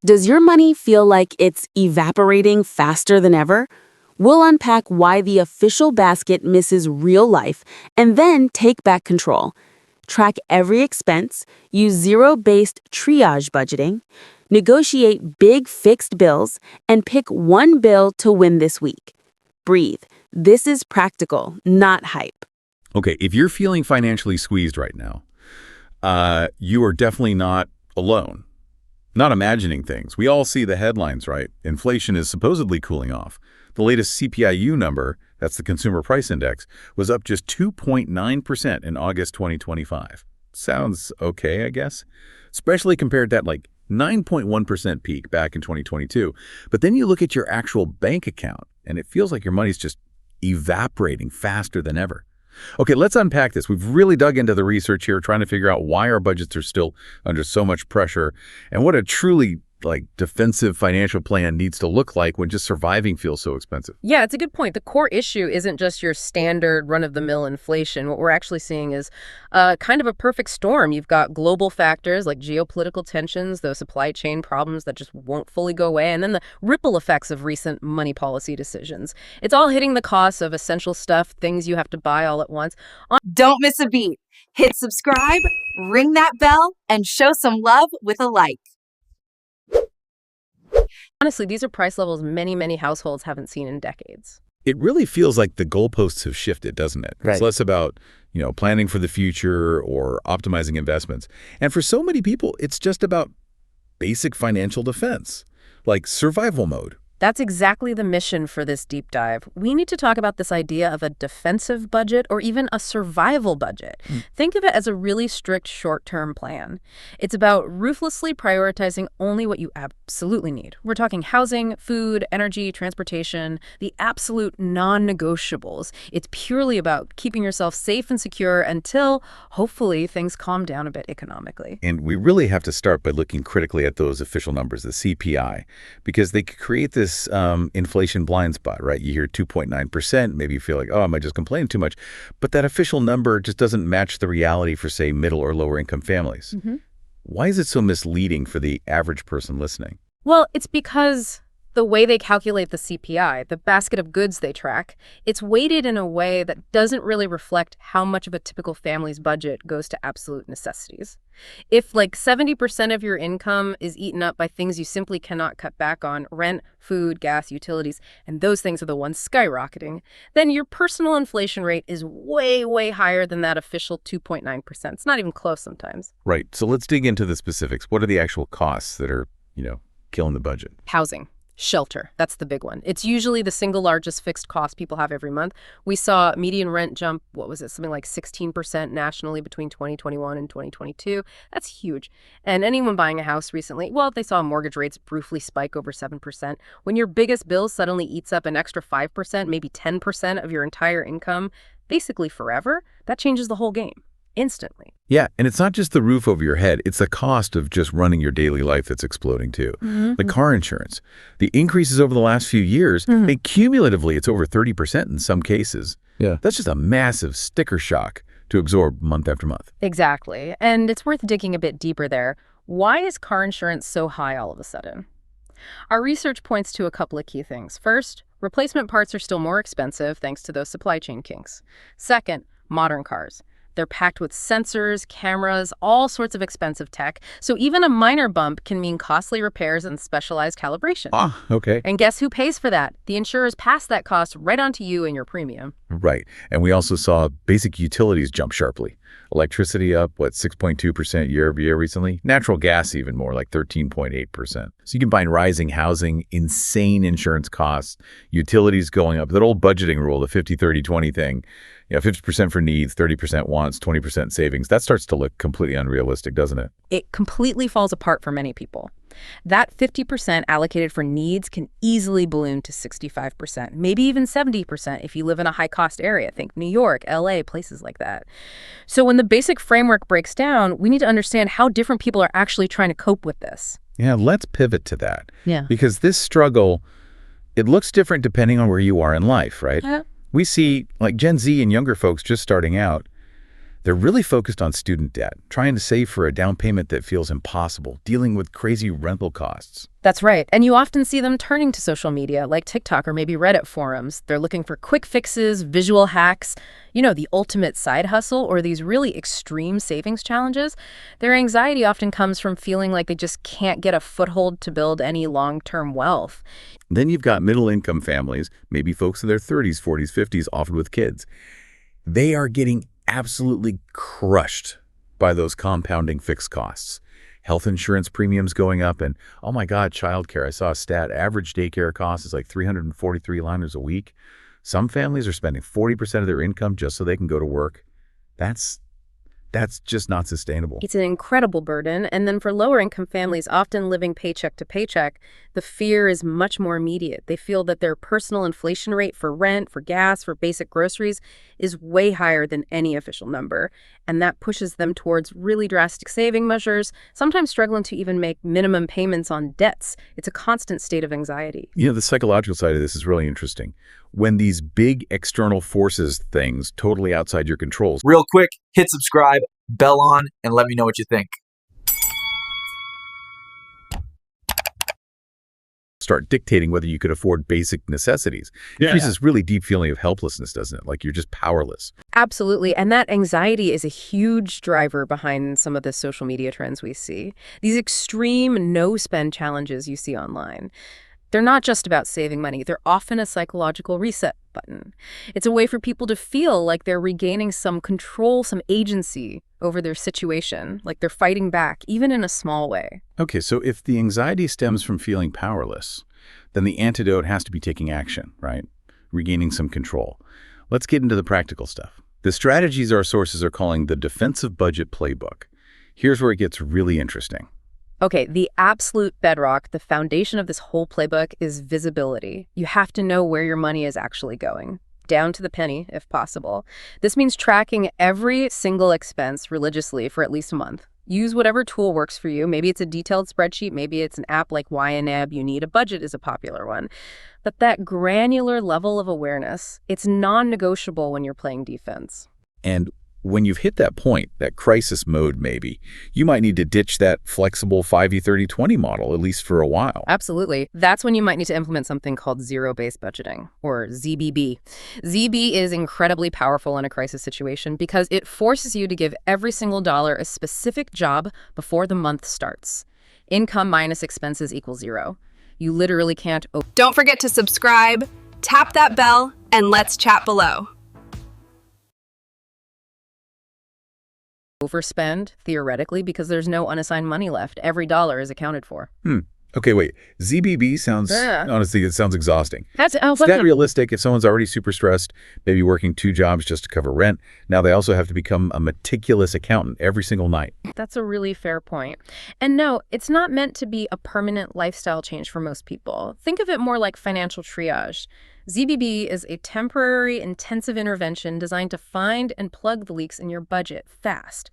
Does your money feel like it's evaporating faster than ever? We'll unpack why the official basket misses real life and then take back control. Track every expense, use zero-based triage budgeting, negotiate big fixed bills, and pick one bill to win this week. Breathe. This is practical, not hype. Okay, if you're feeling financially squeezed right now, you are definitely not alone. Not imagining things. We all see the headlines, right? Inflation is supposedly cooling off. The latest CPIU number, that's the Consumer Price Index, was up just 2.9% in August 2025. Sounds okay, I guess. Especially compared to that 9.1% peak back in 2022. But then you look at your actual bank account, and it feels like your money's just evaporating faster than ever. Okay, let's unpack this. We've really dug into the research here, trying to figure out why our budgets are still under so much pressure and what a truly defensive financial plan needs to look like when just surviving feels so expensive. Yeah, it's a good point. The core issue isn't just your standard run-of-the-mill inflation. What we're actually seeing is kind of a perfect storm. You've got global factors like geopolitical tensions, those supply chain problems that just won't fully go away, and then the ripple effects of recent money policy decisions. It's all hitting the costs of essential stuff, things you have to buy all at once. Don't miss a beat. Hit subscribe, ring that bell, and show some love with a like. Honestly, these are price levels many households haven't seen in decades. It really feels like the goalposts have shifted, doesn't it? Right. It's less about, planning for the future or optimizing investments. And for so many people, it's just about basic financial defense, like survival mode. That's exactly the mission for this deep dive. We need to talk about this idea of a defensive budget or even a survival budget. Think of it as a really strict short-term plan. It's about ruthlessly prioritizing only what you absolutely need. We're talking housing, food, energy, transportation, the absolute non-negotiables. It's purely about keeping yourself safe and secure until, hopefully, things calm down a bit economically. And we really have to start by looking critically at those official numbers, the CPI, because they create this inflation blind spot, right? You hear 2.9%, maybe you feel like, oh, am I just complaining too much? But that official number just doesn't match the reality for, say, middle or lower income families. Why is it so misleading for the average person listening? Well, it's because the way they calculate the CPI, the basket of goods they track, it's weighted in a way that doesn't really reflect how much of a typical family's budget goes to absolute necessities. If 70% of your income is eaten up by things you simply cannot cut back on, rent, food, gas, utilities, and those things are the ones skyrocketing, then your personal inflation rate is way higher than that official 2.9%. It's not even close sometimes. Right. So let's dig into the specifics. What are the actual costs that are, killing the budget? Housing. Shelter, that's the big one. It's usually the single largest fixed cost people have every month. We saw median rent jump, something like 16% nationally between 2021 and 2022. That's huge. And anyone buying a house recently, they saw mortgage rates briefly spike over 7%. When your biggest bill suddenly eats up an extra 5%, maybe 10% of your entire income, basically forever, that changes the whole game. Instantly. Yeah, and it's not just the roof over your head. It's the cost of just running your daily life that's exploding too. Like car insurance. The increases over the last few years, cumulatively, it's over 30% in some cases. Yeah. That's just a massive sticker shock to absorb month after month. Exactly. And it's worth digging a bit deeper there. Why is car insurance so high all of a sudden? Our research points to a couple of key things. First, replacement parts are still more expensive thanks to those supply chain kinks. Second, modern cars. They're packed with sensors, cameras, all sorts of expensive tech. So even a minor bump can mean costly repairs and specialized calibration. Ah, okay. And guess who pays for that? The insurers pass that cost right on to you and your premium. Right. And we also saw basic utilities jump sharply. Electricity up, 6.2% year over year recently? Natural gas even more, like 13.8%. So you combine rising housing, insane insurance costs, utilities going up, that old budgeting rule, the 50-30-20 thing, 50% for needs, 30% wants, 20% savings. That starts to look completely unrealistic, doesn't it? It completely falls apart for many people. That 50% allocated for needs can easily balloon to 65%, maybe even 70% if you live in a high-cost area. Think New York, LA, places like that. So when the basic framework breaks down, we need to understand how different people are actually trying to cope with this. Yeah, let's pivot to that. Yeah. Because this struggle, it looks different depending on where you are in life, right? Yeah. We see, Gen Z and younger folks just starting out, They're really focused on student debt, trying to save for a down payment that feels impossible, dealing with crazy rental costs. That's right. And you often see them turning to social media like TikTok or maybe Reddit forums. They're looking for quick fixes, visual hacks, the ultimate side hustle or these really extreme savings challenges. Their anxiety often comes from feeling like they just can't get a foothold to build any long-term wealth. Then you've got middle-income families, maybe folks in their 30s, 40s, 50s, often with kids. They are getting absolutely crushed by those compounding fixed costs. Health insurance premiums going up, and oh my God, childcare. I saw a stat. Average daycare cost is like $343 a week. Some families are spending 40% of their income just so they can go to work. That's just not sustainable. It's an incredible burden. And then for lower income families, often living paycheck to paycheck, the fear is much more immediate. They feel that their personal inflation rate for rent, for gas, for basic groceries is way higher than any official number. And that pushes them towards really drastic saving measures, sometimes struggling to even make minimum payments on debts. It's a constant state of anxiety. The psychological side of this is really interesting. When these big external forces, things totally outside your controls, Real quick, hit subscribe, bell on, and let me know what you think. start dictating whether you could afford basic necessities. It creates this really deep feeling of helplessness, doesn't it? Like you're just powerless. Absolutely. And that anxiety is a huge driver behind some of the social media trends we see. These extreme no-spend challenges you see online. They're not just about saving money. They're often a psychological reset button. It's a way for people to feel like they're regaining some control, some agency over their situation, like they're fighting back, even in a small way. Okay, so if the anxiety stems from feeling powerless, then the antidote has to be taking action, right? Regaining some control. Let's get into the practical stuff. The strategies our sources are calling the defensive budget playbook. Here's where it gets really interesting. Okay, the absolute bedrock, the foundation of this whole playbook is visibility. You have to know where your money is actually going, down to the penny, if possible. This means tracking every single expense religiously for at least a month. Use whatever tool works for you. Maybe it's a detailed spreadsheet. Maybe it's an app like YNAB. You Need a Budget is a popular one. But that granular level of awareness, it's non-negotiable when you're playing defense. And when you've hit that point, that crisis mode maybe, you might need to ditch that flexible 5E30-20 model, at least for a while. Absolutely. That's when you might need to implement something called zero-based budgeting, or ZBB. ZB is incredibly powerful in a crisis situation because it forces you to give every single dollar a specific job before the month starts. Income minus expenses equals zero. You literally can't... Don't forget to subscribe, tap that bell, and let's chat below. overspend, theoretically, because there's no unassigned money left. Every dollar is accounted for. Okay, wait. ZBB sounds, honestly, it sounds exhausting. Is that realistic? If someone's already super stressed, maybe working 2 jobs just to cover rent, now they also have to become a meticulous accountant every single night. That's a really fair point. And no, it's not meant to be a permanent lifestyle change for most people. Think of it more like financial triage. ZBB is a temporary, intensive intervention designed to find and plug the leaks in your budget fast.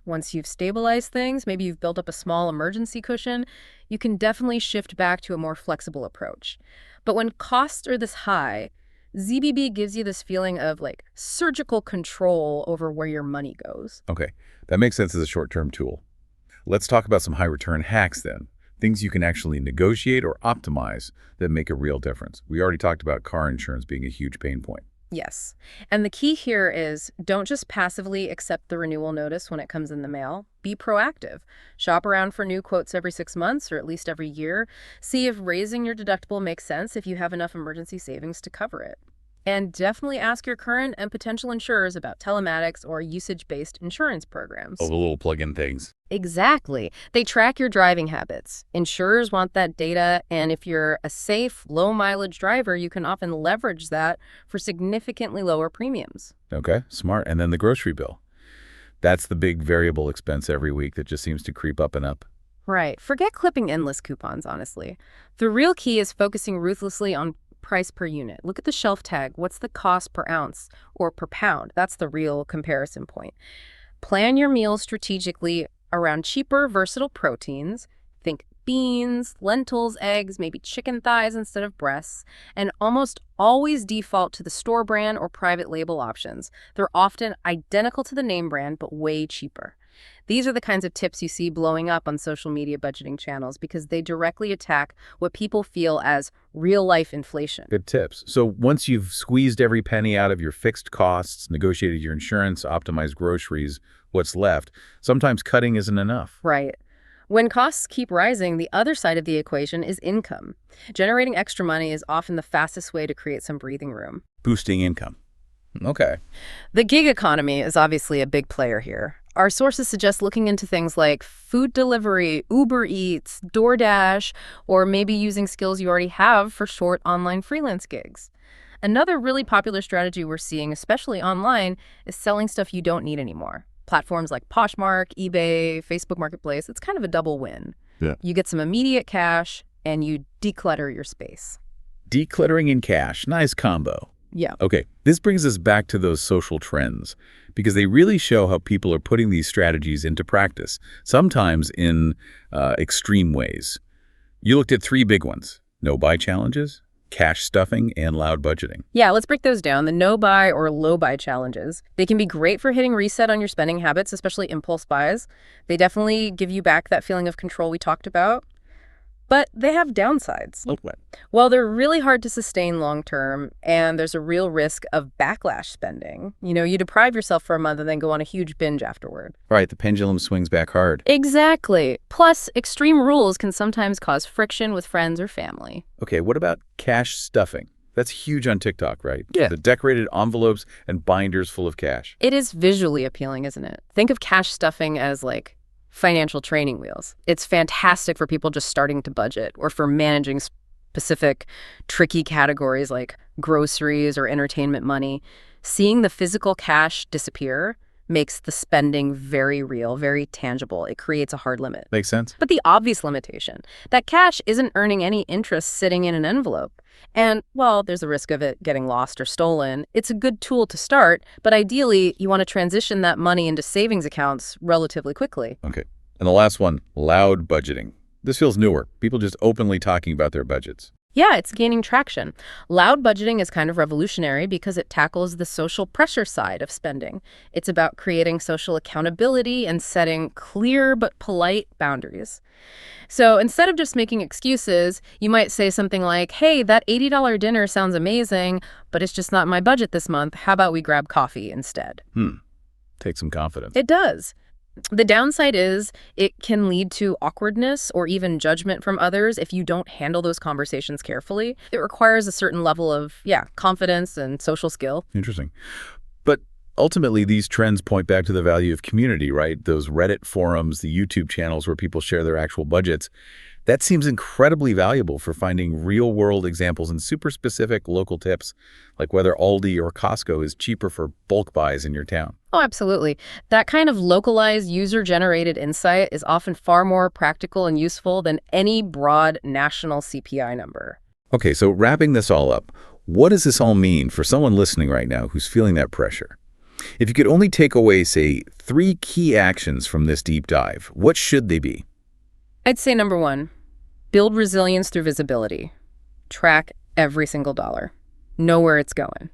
Once you've stabilized things, maybe you've built up a small emergency cushion, you can definitely shift back to a more flexible approach. But when costs are this high, ZBB gives you this feeling of like surgical control over where your money goes. Okay, that makes sense as a short-term tool. Let's talk about some high-return hacks then. Things you can actually negotiate or optimize that make a real difference. We already talked about car insurance being a huge pain point. Yes. And the key here is don't just passively accept the renewal notice when it comes in the mail. Be proactive. Shop around for new quotes every 6 months or at least every year. See if raising your deductible makes sense if you have enough emergency savings to cover it. And definitely ask your current and potential insurers about telematics or usage-based insurance programs. Oh, the little plug-in things. Exactly. They track your driving habits. Insurers want that data, and if you're a safe, low-mileage driver, you can often leverage that for significantly lower premiums. Okay, smart. And then the grocery bill. That's the big variable expense every week that just seems to creep up and up. Right. Forget clipping endless coupons, honestly. The real key is focusing ruthlessly on price per unit. Look at the shelf tag. What's the cost per ounce or per pound? That's the real comparison point. Plan your meals strategically around cheaper, versatile proteins. Think beans, lentils, eggs, maybe chicken thighs instead of breasts, and almost always default to the store brand or private label options. They're often identical to the name brand, but way cheaper. These are the kinds of tips you see blowing up on social media budgeting channels because they directly attack what people feel as real-life inflation. Good tips. So once you've squeezed every penny out of your fixed costs, negotiated your insurance, optimized groceries, what's left? Sometimes cutting isn't enough. Right. When costs keep rising, the other side of the equation is income. Generating extra money is often the fastest way to create some breathing room. Boosting income. Okay. The gig economy is obviously a big player here. Our sources suggest looking into things like food delivery, Uber Eats, DoorDash, or maybe using skills you already have for short online freelance gigs. Another really popular strategy we're seeing, especially online, is selling stuff you don't need anymore. Platforms like Poshmark, eBay, Facebook Marketplace, it's kind of a double win. Yeah. You get some immediate cash and you declutter your space. Decluttering and cash. Nice combo. Yeah. Okay, this brings us back to those social trends because they really show how people are putting these strategies into practice, sometimes in extreme ways. You looked at 3 big ones: no-buy challenges, cash stuffing, and loud budgeting. Yeah, let's break those down. The no-buy or low-buy challenges. They can be great for hitting reset on your spending habits, especially impulse buys. They definitely give you back that feeling of control we talked about. But they have downsides. Well, they're really hard to sustain long-term, and there's a real risk of backlash spending. You deprive yourself for a month and then go on a huge binge afterward. Right, the pendulum swings back hard. Exactly. Plus, extreme rules can sometimes cause friction with friends or family. Okay, what about cash stuffing? That's huge on TikTok, right? Yeah. The decorated envelopes and binders full of cash. It is visually appealing, isn't it? Think of cash stuffing as like financial training wheels. It's fantastic for people just starting to budget or for managing specific tricky categories like groceries or entertainment money. Seeing the physical cash disappear makes the spending very real, very tangible. It creates a hard limit. Makes sense? But the obvious limitation, that cash isn't earning any interest sitting in an envelope. And, well, there's a risk of it getting lost or stolen. It's a good tool to start, but ideally, you want to transition that money into savings accounts relatively quickly. Okay. And the last one, loud budgeting. This feels newer. People just openly talking about their budgets. Yeah, it's gaining traction. Loud budgeting is kind of revolutionary because it tackles the social pressure side of spending. It's about creating social accountability and setting clear but polite boundaries. So instead of just making excuses, you might say something like, hey, that $80 dinner sounds amazing, but it's just not my budget this month. How about we grab coffee instead? Take some confidence. It does. The downside is it can lead to awkwardness or even judgment from others if you don't handle those conversations carefully. It requires a certain level of, confidence and social skill. Interesting. But ultimately, these trends point back to the value of community, right? Those Reddit forums, the YouTube channels where people share their actual budgets. That seems incredibly valuable for finding real-world examples and super specific local tips, like whether Aldi or Costco is cheaper for bulk buys in your town. Oh, absolutely. That kind of localized user-generated insight is often far more practical and useful than any broad national CPI number. Okay, so wrapping this all up, what does this all mean for someone listening right now who's feeling that pressure? If you could only take away, say, 3 key actions from this deep dive, what should they be? I'd say number 1, build resilience through visibility. Track every single dollar. Know where it's going.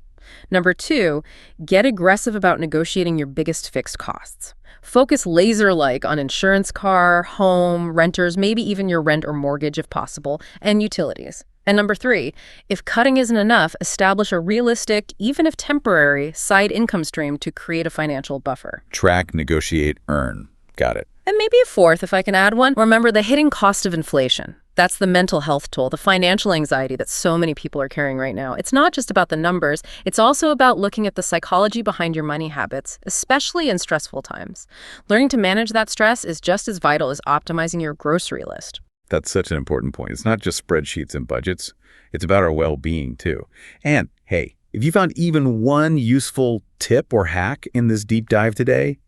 Number 2, get aggressive about negotiating your biggest fixed costs. Focus laser-like on insurance, car, home, renters, maybe even your rent or mortgage if possible, and utilities. And number 3, if cutting isn't enough, establish a realistic, even if temporary, side income stream to create a financial buffer. Track, negotiate, earn. Got it. And maybe a 4th, if I can add one. Remember the hidden cost of inflation. That's the mental health toll, the financial anxiety that so many people are carrying right now. It's not just about the numbers. It's also about looking at the psychology behind your money habits, especially in stressful times. Learning to manage that stress is just as vital as optimizing your grocery list. That's such an important point. It's not just spreadsheets and budgets. It's about our well-being, too. And, hey, if you found even one useful tip or hack in this deep dive today,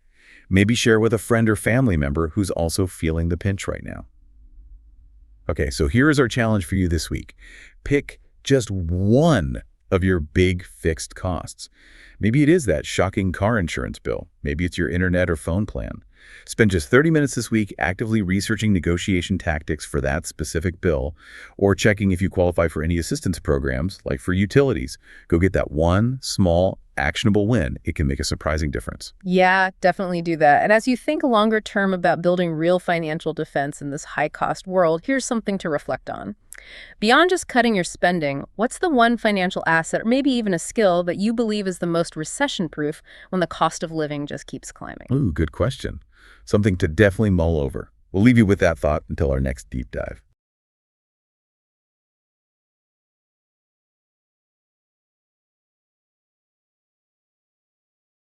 maybe share with a friend or family member who's also feeling the pinch right now. Okay, so here is our challenge for you this week. Pick just one of your big fixed costs. Maybe it is that shocking car insurance bill. Maybe it's your internet or phone plan. Spend just 30 minutes this week actively researching negotiation tactics for that specific bill or checking if you qualify for any assistance programs, like for utilities. Go get that one small, actionable win. It can make a surprising difference. Yeah, definitely do that. And as you think longer term about building real financial defense in this high-cost world, here's something to reflect on. Beyond just cutting your spending, what's the one financial asset or maybe even a skill that you believe is the most recession-proof when the cost of living just keeps climbing? Ooh, good question. Something to definitely mull over. We'll leave you with that thought until our next deep dive.